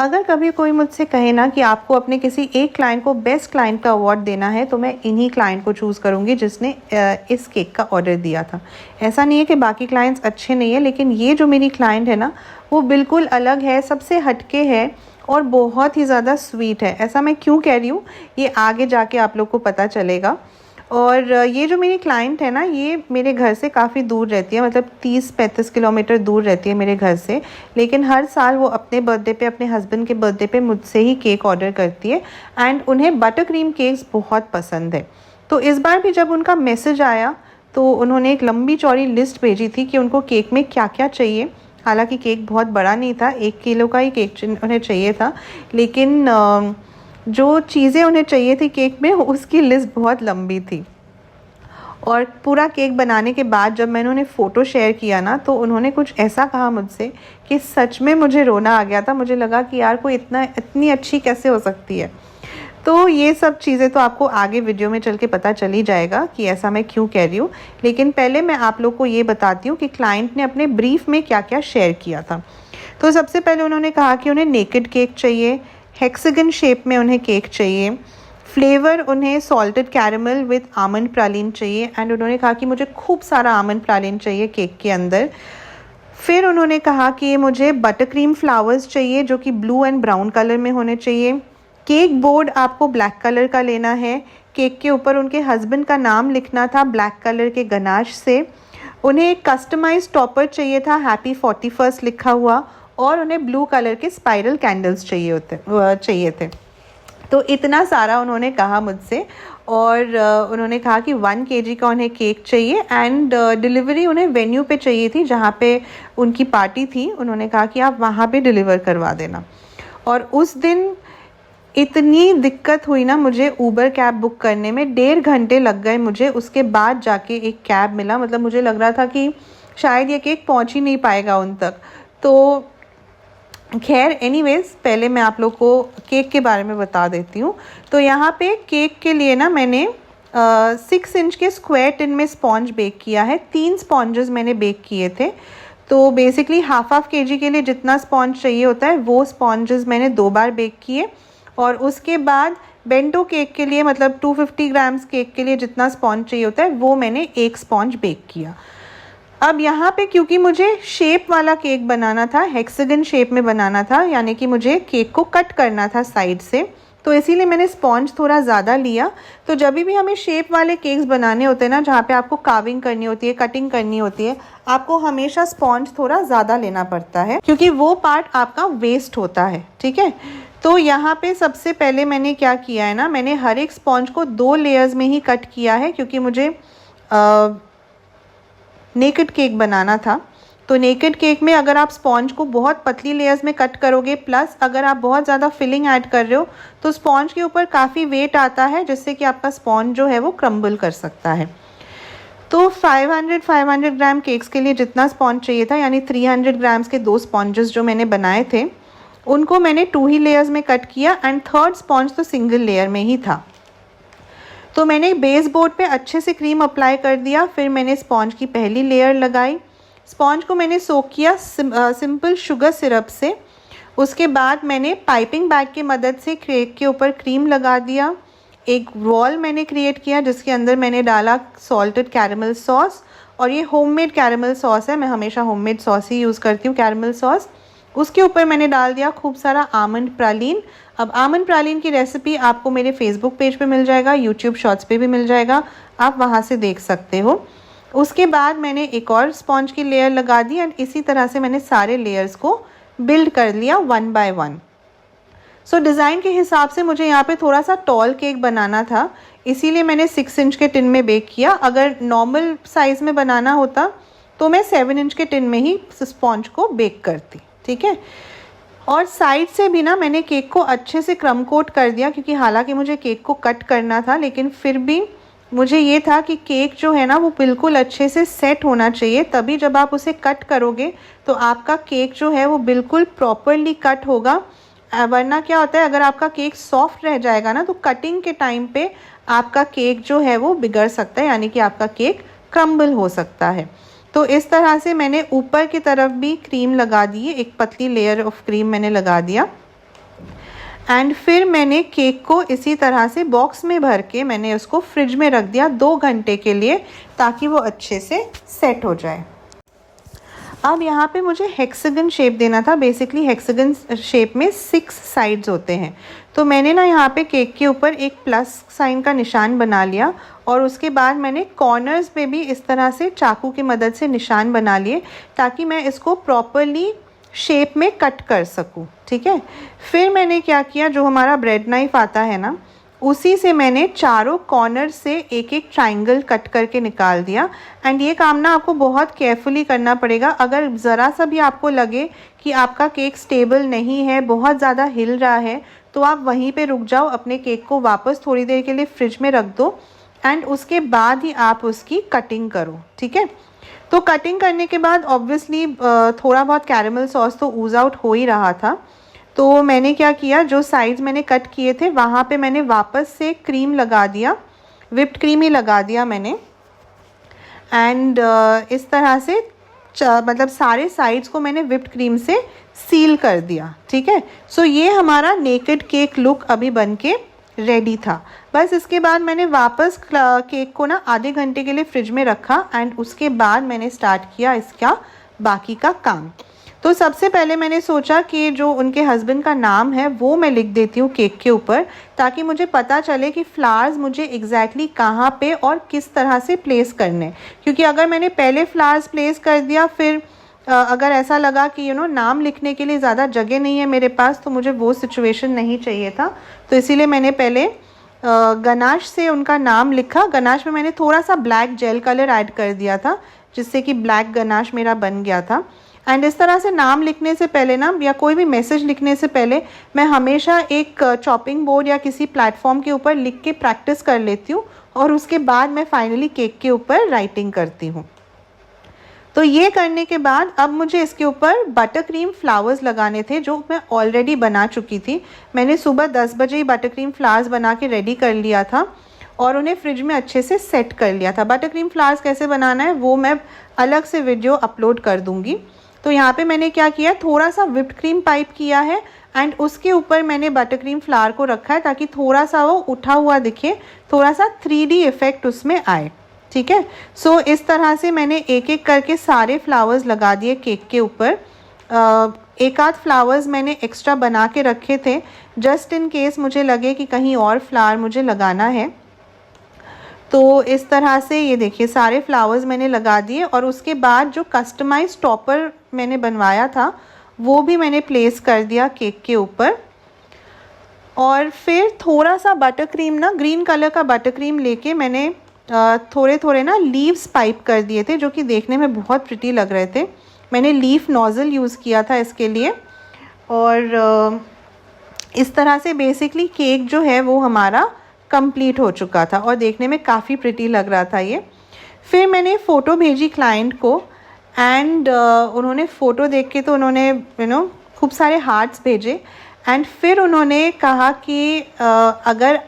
अगर कभी कोई मुझसे कहे ना कि आपको अपने किसी एक क्लाइंट को बेस्ट क्लाइंट का अवार्ड देना है, तो मैं इन्हीं क्लाइंट को चूज़ करूँगी जिसने इस केक का ऑर्डर दिया था। ऐसा नहीं है कि बाकी क्लाइंट्स अच्छे नहीं हैं, लेकिन ये जो मेरी क्लाइंट है ना, वो बिल्कुल अलग है, सबसे हटके है और बहुत ही ज़्यादा स्वीट है। ऐसा मैं क्यों कह रही हूँ, ये आगे जाके आप लोग को पता चलेगा। और ये जो मेरी क्लाइंट है ना, ये मेरे घर से काफ़ी दूर रहती है, मतलब 30-35 किलोमीटर दूर रहती है मेरे घर से। लेकिन हर साल वो अपने बर्थडे पे, अपने हस्बैंड के बर्थडे पे मुझसे ही केक ऑर्डर करती है एंड उन्हें बटर क्रीम केक्स बहुत पसंद है। तो इस बार भी जब उनका मैसेज आया तो उन्होंने एक लंबी चौड़ी लिस्ट भेजी थी कि उनको केक में क्या क्या चाहिए। हालांकि केक बहुत बड़ा नहीं था, 1 किलो का ही केक उन्हें चाहिए था, लेकिन जो चीज़ें उन्हें चाहिए थी केक में, उसकी लिस्ट बहुत लंबी थी। और पूरा केक बनाने के बाद जब मैंने उन्हें फ़ोटो शेयर किया ना, तो उन्होंने कुछ ऐसा कहा मुझसे कि सच में मुझे रोना आ गया था। मुझे लगा कि यार कोई इतनी अच्छी कैसे हो सकती है। तो ये सब चीज़ें तो आपको आगे वीडियो में चल के पता चल ही जाएगा कि ऐसा मैं क्यों कह रही हूँ। लेकिन पहले मैं आप लोग को ये बताती हूँ कि क्लाइंट ने अपने ब्रीफ में क्या क्या शेयर किया था। तो सबसे पहले उन्होंने कहा कि उन्हें नेकेड केक चाहिए, हेक्सागन शेप में उन्हें केक चाहिए, फ्लेवर उन्हें सॉल्टेड कैरेमल विद आमंड प्रालीन चाहिए एंड उन्होंने कहा कि मुझे खूब सारा आमंड प्रालीन चाहिए केक के अंदर। फिर उन्होंने कहा कि मुझे बटर क्रीम फ्लावर्स चाहिए जो कि ब्लू एंड ब्राउन कलर में होने चाहिए। केक बोर्ड आपको ब्लैक कलर का लेना है। केक के ऊपर उनके हस्बैंड का नाम लिखना था ब्लैक कलर के गनाश से। उन्हें एक कस्टमाइज टॉपर चाहिए था हैप्पी 41st लिखा हुआ, और उन्हें ब्लू कलर के स्पाइरल कैंडल्स चाहिए थे। तो इतना सारा उन्होंने कहा मुझसे। और उन्होंने कहा कि 1 kg का उन्हें केक चाहिए एंड डिलीवरी उन्हें वेन्यू पे चाहिए थी जहाँ पे उनकी पार्टी थी। उन्होंने कहा कि आप वहाँ पे डिलीवर करवा देना। और उस दिन इतनी दिक्कत हुई ना मुझे ऊबर कैब बुक करने में, 1.5 घंटे लग गए मुझे। उसके बाद जाके एक कैब मिला। मतलब मुझे लग रहा था कि शायद ये केक पहुँच ही नहीं पाएगा उन तक। तो खैर एनीवेज़, पहले मैं आप लोग को केक के बारे में बता देती हूँ। तो यहाँ पे केक के लिए ना मैंने 6 इंच के स्क्वायर टिन में स्पॉन्ज बेक किया है। 3 स्पॉन्जेस मैंने बेक किए थे। तो बेसिकली हाफ kg के लिए जितना स्पॉन्ज चाहिए होता है वो स्पॉन्जेस मैंने 2 बार बेक किए। और उसके बाद बेंटो केक के लिए, मतलब 250 ग्राम्स केक के लिए जितना स्पॉन्ज चाहिए होता है वो मैंने 1 स्पॉन्ज बेक किया। अब यहाँ पे क्योंकि मुझे शेप वाला केक बनाना था, हेक्सागन शेप में बनाना था, यानी कि मुझे केक को कट करना था साइड से, तो इसीलिए मैंने स्पॉन्ज थोड़ा ज़्यादा लिया। तो जब भी हमें शेप वाले केक्स बनाने होते हैं ना, जहाँ पे आपको कार्विंग करनी होती है, कटिंग करनी होती है, आपको हमेशा स्पॉन्ज थोड़ा ज़्यादा लेना पड़ता है क्योंकि वो पार्ट आपका वेस्ट होता है। ठीक है, तो यहाँ पे सबसे पहले मैंने क्या किया है ना, मैंने हर एक स्पॉन्ज को 2 लेयर्स में ही कट किया है क्योंकि मुझे नेकेड केक बनाना था। तो नेकेड केक में अगर आप स्पॉन्ज को बहुत पतली लेयर्स में कट करोगे, प्लस अगर आप बहुत ज़्यादा फिलिंग ऐड कर रहे हो, तो स्पॉन्ज के ऊपर काफ़ी वेट आता है जिससे कि आपका स्पॉन्ज जो है वो क्रम्बल कर सकता है। तो 500 ग्राम केक्स के लिए जितना स्पॉन्ज चाहिए था, यानी 300 ग्राम्स के 2 स्पॉन्जेस जो मैंने बनाए थे, उनको मैंने 2 ही लेयर्स में कट किया एंड 3rd स्पॉन्ज तो सिंगल लेयर में ही था। तो मैंने बेस बोर्ड पे अच्छे से क्रीम अप्लाई कर दिया। फिर मैंने स्पॉन्ज की पहली लेयर लगाई। स्पॉन्ज को मैंने सोक किया सिंपल शुगर सिरप से। उसके बाद मैंने पाइपिंग बैग की मदद से केक के ऊपर क्रीम लगा दिया। एक रोल मैंने क्रिएट किया जिसके अंदर मैंने डाला सॉल्टेड कैरेमल सॉस, और ये होममेड कैरेमल सॉस है। मैं हमेशा होममेड सॉस ही यूज़ करती हूँ, कैरेमल सॉस। उसके ऊपर मैंने डाल दिया खूब सारा आमंड प्रालीन। अब आमंड प्रालीन की रेसिपी आपको मेरे फेसबुक पेज पे मिल जाएगा, यूट्यूब शॉर्ट्स पे भी मिल जाएगा, आप वहाँ से देख सकते हो। उसके बाद मैंने एक और स्पॉन्ज की लेयर लगा दी एंड इसी तरह से मैंने सारे लेयर्स को बिल्ड कर लिया 1 बाय 1। सो डिज़ाइन के हिसाब से मुझे यहाँ पे थोड़ा सा टॉल केक बनाना था, इसीलिए मैंने 6 इंच के टिन में बेक किया। अगर नॉर्मल साइज़ में बनाना होता तो मैं 7 इंच के टिन में ही स्पॉन्ज को बेक करती। ठीक है, और साइड से भी ना मैंने केक को अच्छे से क्रम कोट कर दिया क्योंकि हालांकि मुझे केक को कट करना था, लेकिन फिर भी मुझे ये था कि केक जो है ना वो बिल्कुल अच्छे से सेट होना चाहिए, तभी जब आप उसे कट करोगे तो आपका केक जो है वो बिल्कुल प्रॉपरली कट होगा। वरना क्या होता है, अगर आपका केक सॉफ्ट रह जाएगा ना तो कटिंग के टाइम पे आपका केक जो है वो बिगड़ सकता है, यानी कि आपका केक क्रम्बल हो सकता है। तो इस तरह से मैंने ऊपर की तरफ भी क्रीम लगा दी है, एक पतली लेयर ऑफ क्रीम मैंने लगा दिया। एंड फिर मैंने केक को इसी तरह से बॉक्स में भर के मैंने उसको फ्रिज में रख दिया 2 घंटे के लिए, ताकि वो अच्छे से सेट हो जाए। अब यहाँ पे मुझे हेक्सागन शेप देना था। बेसिकली हेक्सागन शेप में 6 साइड्स होते हैं, तो मैंने ना यहाँ पे केक के ऊपर एक प्लस साइन का निशान बना लिया और उसके बाद मैंने कॉर्नर्स पे भी इस तरह से चाकू की मदद से निशान बना लिए, ताकि मैं इसको प्रॉपरली शेप में कट कर सकूँ। ठीक है, फिर मैंने क्या किया, जो हमारा ब्रेड नाइफ़ आता है ना, उसी से मैंने चारों कॉर्नर से एक एक ट्रायंगल कट करके निकाल दिया। एंड ये काम ना आपको बहुत केयरफुली करना पड़ेगा। अगर ज़रा सा भी आपको लगे कि आपका केक स्टेबल नहीं है, बहुत ज़्यादा हिल रहा है, तो आप वहीं पे रुक जाओ, अपने केक को वापस थोड़ी देर के लिए फ्रिज में रख दो एंड उसके बाद ही आप उसकी कटिंग करो। ठीक है, तो कटिंग करने के बाद ऑब्वियसली थोड़ा बहुत कैरेमल सॉस तो ऊज आउट हो ही रहा था। तो मैंने क्या किया, जो साइड्स मैंने कट किए थे वहाँ पे मैंने वापस से क्रीम लगा दिया, विप्ड क्रीम ही लगा दिया मैंने। एंड इस तरह से मतलब सारे साइड्स को मैंने विप्ड क्रीम से सील कर दिया। ठीक है, सो ये हमारा नेकेड केक लुक अभी बन के रेडी था। बस इसके बाद मैंने वापस केक को ना आधे घंटे के लिए फ्रिज में रखा एंड उसके बाद मैंने स्टार्ट किया इसका बाकी का काम। तो सबसे पहले मैंने सोचा कि जो उनके हस्बैंड का नाम है वो मैं लिख देती हूँ केक के ऊपर, ताकि मुझे पता चले कि फ्लावर्स मुझे एग्जैक्टली कहाँ पे और किस तरह से प्लेस करने। क्योंकि अगर मैंने पहले फ्लावर्स प्लेस कर दिया, फिर अगर ऐसा लगा कि नाम लिखने के लिए ज़्यादा जगह नहीं है मेरे पास, तो मुझे वो सिचुएशन नहीं चाहिए था। तो इसीलिए मैंने पहले गनाश से उनका नाम लिखा। गनाश में मैंने थोड़ा सा ब्लैक जेल कलर ऐड कर दिया था, जिससे कि ब्लैक गनाश मेरा बन गया था। एंड इस तरह से नाम लिखने से पहले ना, या कोई भी मैसेज लिखने से पहले, मैं हमेशा एक चॉपिंग बोर्ड या किसी प्लेटफॉर्म के ऊपर लिख के प्रैक्टिस कर लेती हूँ और उसके बाद मैं फाइनली केक के ऊपर राइटिंग करती हूँ। तो ये करने के बाद अब मुझे इसके ऊपर बटर क्रीम फ्लावर्स लगाने थे, जो मैं ऑलरेडी बना चुकी थी। मैंने सुबह 10 बजे ही बटर क्रीम फ्लावर्स बना के रेडी कर लिया था और उन्हें फ्रिज में अच्छे से सेट कर लिया था। बटर क्रीम फ्लावर्स कैसे बनाना है वो मैं अलग से वीडियो अपलोड कर दूँगी। तो यहाँ पे मैंने क्या किया, थोड़ा सा विप्ड क्रीम पाइप किया है एंड उसके ऊपर मैंने बटर क्रीम फ्लावर को रखा है, ताकि थोड़ा सा वो उठा हुआ दिखे, थोड़ा सा 3D इफ़ेक्ट उसमें आए। ठीक है, सो इस तरह से मैंने एक एक करके सारे फ्लावर्स लगा दिए केक के ऊपर। एक आध फ्लावर्स मैंने एक्स्ट्रा बना के रखे थे, जस्ट इन केस मुझे लगे कि कहीं और फ्लावर मुझे लगाना है। तो इस तरह से ये देखिए सारे फ्लावर्स मैंने लगा दिए और उसके बाद जो कस्टमाइज टॉपर मैंने बनवाया था वो भी मैंने प्लेस कर दिया केक के ऊपर। और फिर थोड़ा सा बटर क्रीम ना, ग्रीन कलर का बटर क्रीम लेके मैंने थोड़े थोड़े ना लीव्स पाइप कर दिए थे, जो कि देखने में बहुत प्रिटी लग रहे थे। मैंने लीफ नोज़ल यूज़ किया था इसके लिए। और इस तरह से बेसिकली केक जो है वो हमारा कंप्लीट हो चुका था और देखने में काफ़ी प्रिटी लग रहा था ये। फिर मैंने फ़ोटो भेजी क्लाइंट को एंड उन्होंने फ़ोटो देख के तो उन्होंने खूब सारे हार्ट्स भेजे एंड फिर उन्होंने कहा कि अगर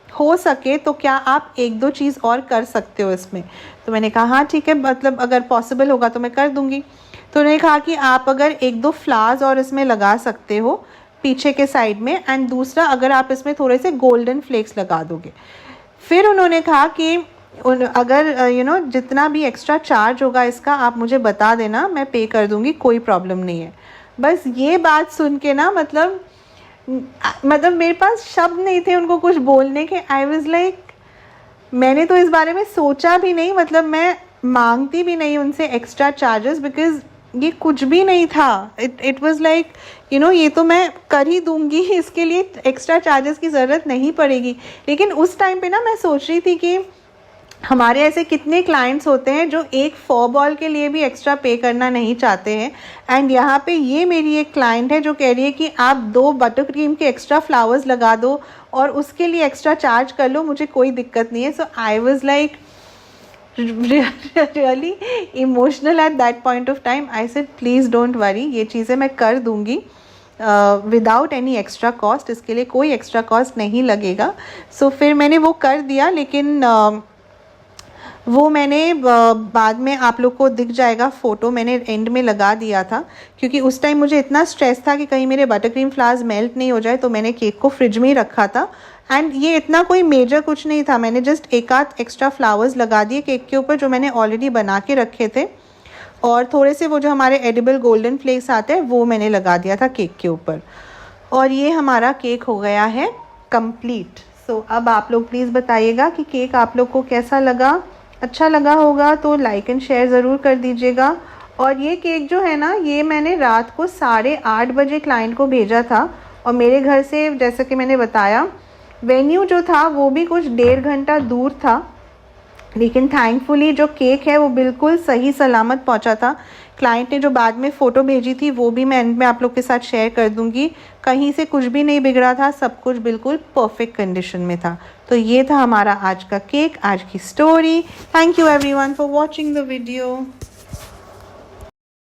हो सके तो क्या आप 1-2 चीज़ और कर सकते हो इसमें। तो मैंने कहा हाँ ठीक है, मतलब अगर पॉसिबल होगा तो मैं कर दूँगी। तो उन्होंने कहा कि आप अगर 1-2 फ्लावर्स और इसमें लगा सकते हो पीछे के साइड में, एंड दूसरा अगर आप इसमें थोड़े से गोल्डन फ्लेक्स लगा दोगे। फिर उन्होंने कहा कि अगर जितना भी एक्स्ट्रा चार्ज होगा इसका आप मुझे बता देना, मैं पे कर दूँगी, कोई प्रॉब्लम नहीं है। बस ये बात सुन के ना मतलब मेरे पास शब्द नहीं थे उनको कुछ बोलने के। आई वाज लाइक, मैंने तो इस बारे में सोचा भी नहीं, मतलब मैं मांगती भी नहीं उनसे एक्स्ट्रा चार्जेस, बिकॉज ये कुछ भी नहीं था। इट वाज लाइक ये तो मैं कर ही दूंगी, इसके लिए एक्स्ट्रा चार्जेस की ज़रूरत नहीं पड़ेगी। लेकिन उस टाइम पे ना मैं सोच रही थी कि हमारे ऐसे कितने क्लाइंट्स होते हैं जो एक 4 बॉल के लिए भी एक्स्ट्रा पे करना नहीं चाहते हैं। एंड यहाँ पे ये मेरी एक क्लाइंट है जो कह रही है कि आप 2 बटर क्रीम के एक्स्ट्रा फ्लावर्स लगा दो और उसके लिए एक्स्ट्रा चार्ज कर लो, मुझे कोई दिक्कत नहीं है। So I was like really emotional at that point of time. I said please don't worry, ये चीज़ें मैं कर दूँगी विदाउट एनी एक्स्ट्रा कॉस्ट, इसके लिए कोई एक्स्ट्रा कॉस्ट नहीं लगेगा। सो फिर मैंने वो कर दिया। लेकिन वो मैंने बाद में आप लोग को दिख जाएगा फ़ोटो, मैंने एंड में लगा दिया था क्योंकि उस टाइम मुझे इतना स्ट्रेस था कि कहीं मेरे बटर क्रीम फ्लावर्स मेल्ट नहीं हो जाए, तो मैंने केक को फ्रिज में ही रखा था। एंड ये इतना कोई मेजर कुछ नहीं था, मैंने जस्ट एक आध एक्स्ट्रा फ्लावर्स लगा दिए केक के ऊपर जो मैंने ऑलरेडी बना के रखे थे, और थोड़े से वो जो हमारे एडिबल गोल्डन फ्लेक्स आते हैं वो मैंने लगा दिया था केक के ऊपर। और ये हमारा केक हो गया है कंप्लीट। सो अब आप लोग प्लीज़ बताइएगा कि केक आप लोग को कैसा लगा। अच्छा लगा होगा तो लाइक एंड शेयर ज़रूर कर दीजिएगा। और ये केक जो है ना, ये मैंने रात को 8:30 बजे क्लाइंट को भेजा था, और मेरे घर से जैसा कि मैंने बताया वेन्यू जो था वो भी कुछ 1.5 घंटा दूर था, लेकिन थैंकफुली जो केक है वो बिल्कुल सही सलामत पहुंचा था। क्लाइंट ने जो बाद में फ़ोटो भेजी थी वो भी मैं एंड में आप लोग के साथ शेयर कर दूंगी। कहीं से कुछ भी नहीं बिगड़ा था, सब कुछ बिल्कुल परफेक्ट कंडीशन में था। तो ये था हमारा आज का केक, आज की story. Thank you everyone for watching the video.